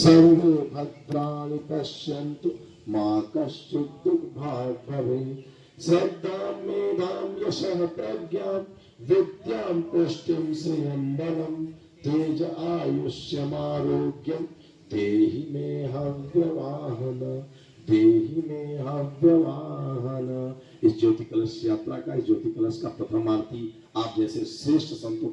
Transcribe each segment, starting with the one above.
सर्वे भद्राणि पश्यन्तु मा कश्चित् दुर्भाग् भवेत्। श्रद्धां मेधां यशः प्रज्ञां विद्यां पुष्टिं श्रियं बलं तेज आयुष्यमारोग्यं देहि मे हव्यवाहन, देहि मे हव्यवाहन। इस ज्योति कलश यात्रा का, इस ज्योति कलश का प्रथम आरती आप जैसे श्रेष्ठ संतों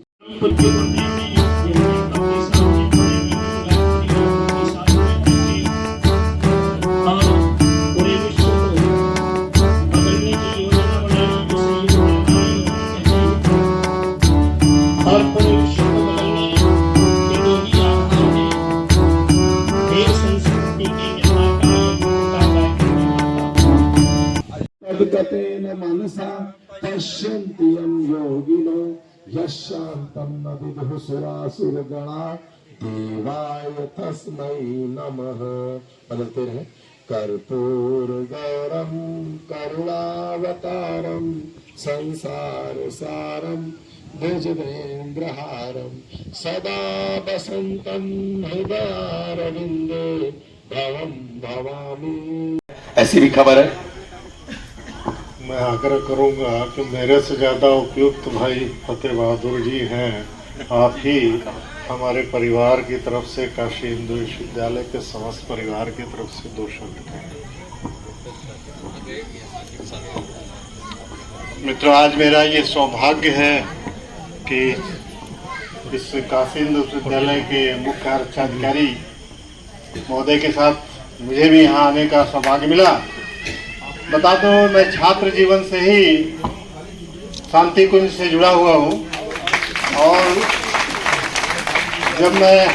तद्गतेन मनसा पश्यन्ति यं योगिनो यशान्तं न विदुः सुरासुरगणा देवाय तस्मै नमः। बदलते रहे। कर्पूरगौरं करुणावतारं संसारसारं भुजगेन्द्रहारं सदा वसन्तं हृदयारविन्दे भवं भवामि। ऐसी भी खबर है। मैं आग्रह करूंगा कि मेरे से ज़्यादा उपयुक्त भाई फतेह बहादुर जी हैं। आप ही हमारे परिवार की तरफ से, काशी हिंदू विश्वविद्यालय के समस्त परिवार की तरफ से 2 शब्द कहें। मित्रों, आज मेरा ये सौभाग्य है कि इस काशी हिंदू विश्वविद्यालय के मुख्य आरक्षाधिकारी महोदय के साथ मुझे भी यहाँ आने का सौभाग्य मिला। बता दो, मैं छात्र जीवन से ही शांति कुंज से जुड़ा हुआ हूँ और जब मैं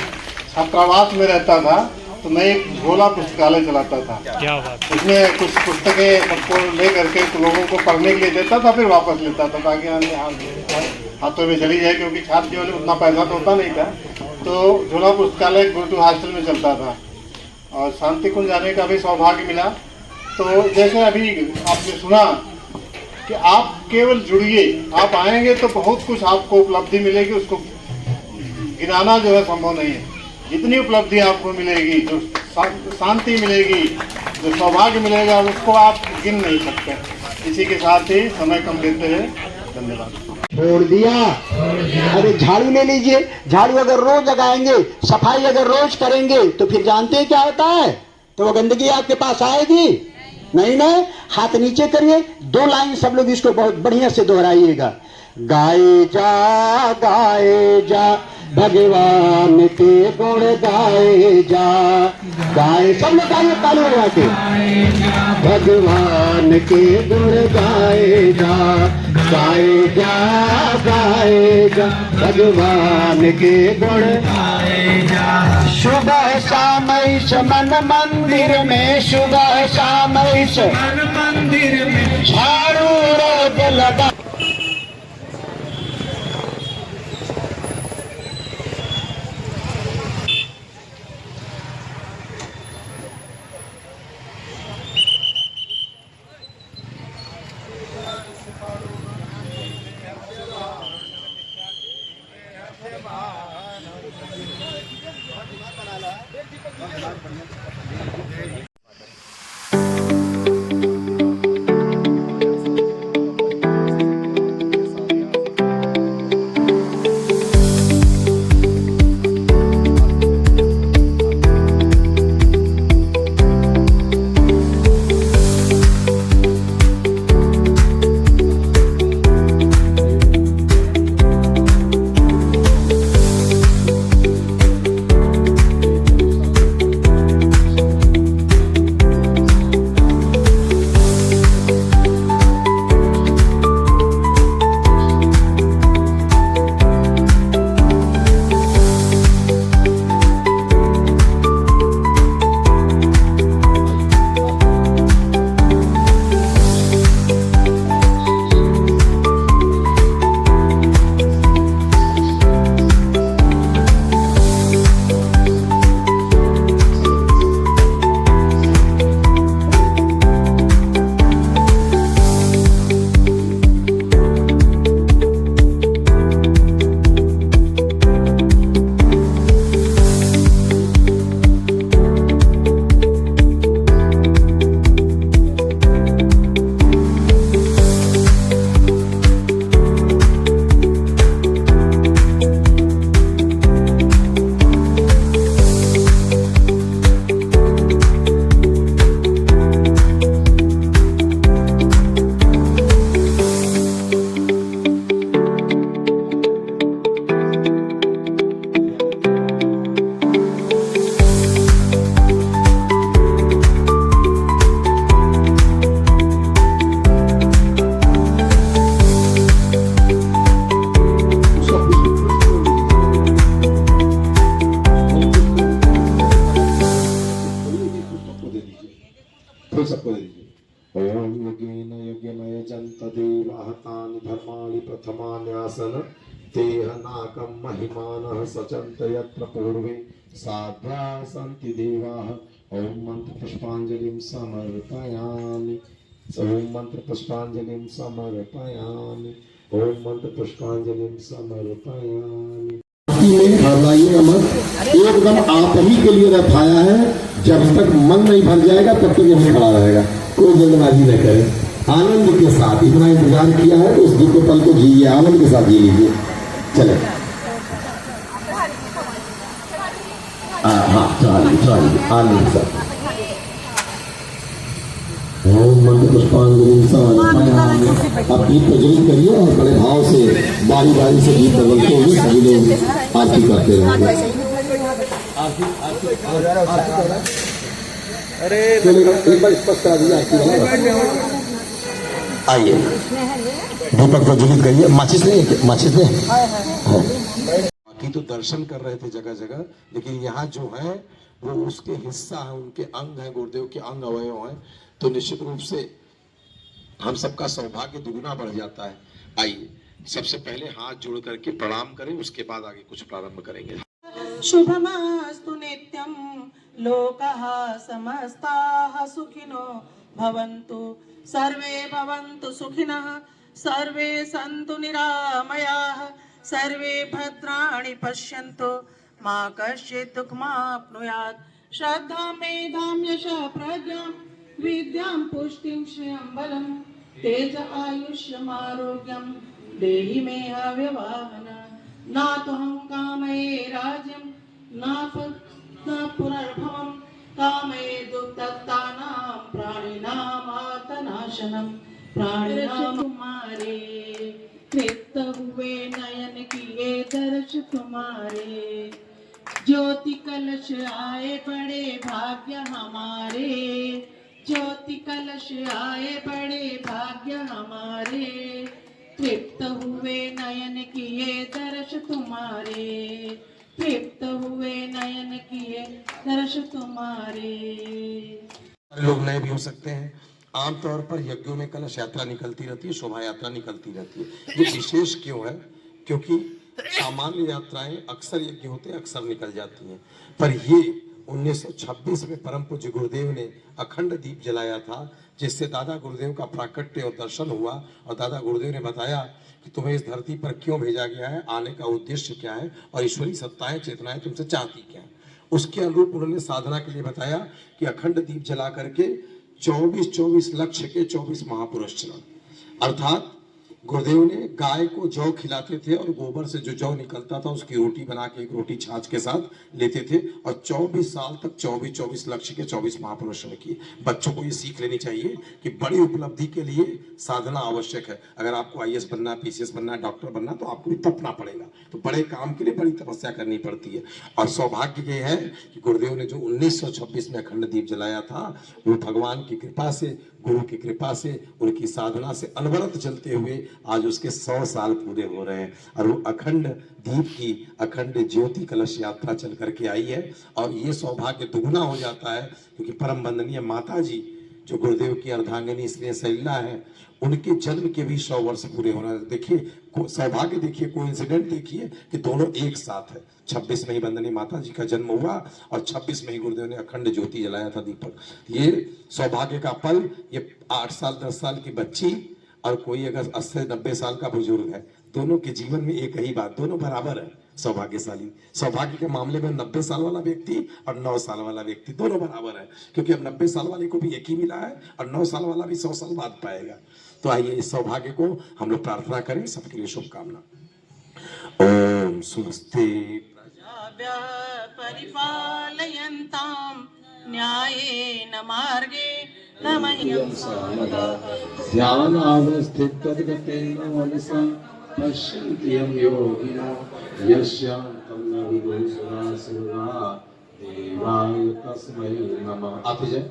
छात्रावास में रहता था तो मैं एक झोला पुस्तकालय चलाता था। क्या बात। उसमें कुछ पुस्तकें सबको ले करके तो लोगों को पढ़ने के लिए देता था, फिर वापस लेता था ताकि हाथों में चली जाए, क्योंकि छात्र जीवन में उतना पैसा तो होता नहीं था। तो झोला पुस्तकालय गुरुटू हॉस्टल में चलता था और शांति कुंज जाने का भी सौभाग्य मिला। तो जैसे अभी आपने सुना कि आप केवल जुड़िए, आप आएंगे तो बहुत कुछ आपको उपलब्धि मिलेगी, उसको गिनाना जो है संभव नहीं है। जितनी उपलब्धि आपको मिलेगी, जो शांति मिलेगी, जो सौभाग्य मिलेगा, उसको आप गिन नहीं सकते। इसी के साथ ही समय कम लेते हैं। धन्यवाद। छोड़ दिया। अरे झाड़ू ले लीजिए। झाड़ू अगर रोज लगाएंगे, सफाई अगर रोज करेंगे तो फिर जानते हैं क्या होता है? तो वो गंदगी आपके पास आएगी नहीं ना। हाथ नीचे करिए। 2 लाइन सब लोग इसको बहुत बढ़िया से दोहराइएगा। गाए जा भगवान के गुण गाए जा। गाए, सब लोग गाइए ताली बजा के। भगवान के गुण गाए जा, गाए जा भगवान के गुण गाए जा। सुबह शाम मन मंदिर में, सुबह शाम मन मंदिर में झाड़ू रोज लगा। सबको दे दीजिए। ओम यज्ञेन यज्ञेन यजन्त देवाः तानि धर्माणि प्रथमान्यासन तेह नाकं महिमानः सचन्त यत्र पूर्वे साध्या सन्ति देवाः। ओम मंत्र पुष्पांजलिं समर्पयामि। ओम मंत्र पुष्पांजलिं समर्पयामि। ओम मंत्र पुष्पांजलिं समर्पयामि। घबराइएगा मत, एकदम आप ही के लिए रखाया है। जब तक मन नहीं भर जाएगा तब तक यही खड़ा रहेगा। कोई जल्दबाजी न करे, आनंद के साथ। इतना इंतजार किया है तो उस दुख पल को जीजिए, आनंद के साथ जी लीजिए। चले हाँ चलिए आनंद के साथ। ओम मंत्र पुष्पांजलि समर्पयामि। अब गीत प्रज्वलित करिए और बड़े भाव से बारी बारी से गीत बदलते हुए सभी लोग आरती करते रहेंगे। एक बार स्पष्ट करा दीजिए आरती वाला। आइए दीपक प्रज्वलित करिए। माचिस नहीं, माचिस नहीं। बाकी तो दर्शन कर रहे थे जगह जगह, लेकिन यहाँ जो है वो उसके हिस्सा है, उनके अंग है, गुरुदेव के अंग अवयव हैं, तो निश्चित रूप से हम सबका सौभाग्य दुगुना बढ़ जाता है। आइए सबसे पहले हाथ जोड़ करके प्रणाम करें, उसके बाद आगे कुछ प्रारंभ करेंगे। शुभमस्तु नित्यं लोकाः समस्ताः सुखिनो भवन्तु, सर्वे भवन्तु सुखिनः, सर्वे सन्तु निरामयाः, सर्वे भद्राणि पश्यन्तु, मा कश्चित् दुःखमाप्नुयात्। श्रद्धां मेधां यशः प्रज्ञां विद्यां पुष्टिं श्रियं बलं तेज आयुष्यमारोग्यं देहि मे हव्यवाहन। ना तोहं कामये राज्यं न पुनर्भवं, कामये दुःखदत्तानां प्राणिनां आर्तनाशनं। प्राणिनां तुम्हारे तृप्त हुए नयन किए दर्श तुम्हारे, ज्योति कलश आए बड़े भाग्य हमारे, ज्योति कलश आए बड़े भाग्य हमारे, तृप्त हुए नयन किए दर्श तुम्हारे, तृप्त हुए नयन किए दर्श तुम्हारे। लोग नए भी हो सकते हैं। आमतौर पर यज्ञों में कलश यात्रा निकलती रहती है, शोभा यात्रा निकलती रहती है। ये विशेष क्यों है? क्योंकि सामान्य यात्राएं अक्सर यज्ञ होते हैं, अक्सर निकल जाती हैं, पर ये 1926 में परम पूज्य गुरुदेव ने अखंड दीप जलाया था, जिससे दादा गुरुदेव का प्राकट्य और दर्शन हुआ। और दादा गुरुदेव ने बताया कि तुम्हें इस धरती पर क्यों भेजा गया है, आने का उद्देश्य क्या है और ईश्वरी सत्ताएं चेतनाएं तुमसे चाहती क्या है। उसके अनुरूप उन्होंने साधना के लिए बताया कि अखंड दीप जला करके 24 लक्ष्य के 24 महापुरुष चरण, अर्थात गुरुदेव ने गाय को जौ खिलाते थे और गोबर से जो जौ निकलता था उसकी रोटी बना के, एक रोटी छाछ के साथ लेते थे, और 24 साल तक 24 लक्ष्य के 24 महापुरुषों ने किए। बच्चों को ये सीख लेनी चाहिए कि बड़ी उपलब्धि के लिए साधना आवश्यक है। अगर आपको IAS बनना, PCS बनना, डॉक्टर बनना, तो आपको भी तपना पड़ेगा। तो बड़े काम के लिए बड़ी तपस्या करनी पड़ती है। और सौभाग्य ये है कि गुरुदेव ने जो 1926 में अखंड दीप जलाया था, वो भगवान की कृपा से, गुरु की कृपा से, उनकी साधना से अनवरत चलते हुए आज उसके 100 साल पूरे हो रहे हैं। और वो अखंड दीप की अखंड ज्योति कलश यात्रा चल करके आई है। और ये सौभाग्य दुगुना हो जाता है क्योंकि परम वंदनीय माता जी जो गुरुदेव की अर्धांगिनी स्नेह सैला है, उनके जन्म के भी 100 वर्ष पूरे हो रहे हैं। देखिए सौभाग्य, देखिए कोइंसिडेंट देखिए कि दोनों एक साथ है। 26 में ही वंदनीय माता जी का जन्म हुआ और 26 में ही गुरुदेव ने अखंड ज्योति जलाया था दीपक। ये सौभाग्य का पल, ये 8 साल 10 साल की बच्ची और कोई अगर 80-90 साल का बुजुर्ग है, दोनों के जीवन में एक ही बात, दोनों बराबर है सौभाग्यशाली। सौभाग्य के मामले में 90 साल वाला व्यक्ति और 9 साल वाला व्यक्ति दोनों बराबर है, क्योंकि अब 90 साल वाले को भी एक ही मिला है और 9 साल वाला भी 100 साल बाद पाएगा। तो आइए इस सौभाग्य को हम लोग प्रार्थना करें। सबके लिए शुभकामना। ओम स्वस्ति परिपालयन्तां न्यायेन मार्गे न मह्यं ध्यानावस्थितगतेन मनसा पश्यन्ति यं योगिनो यस्यान्तं न विदुषुरासुरा देवाय तस्मै नमः। आप जय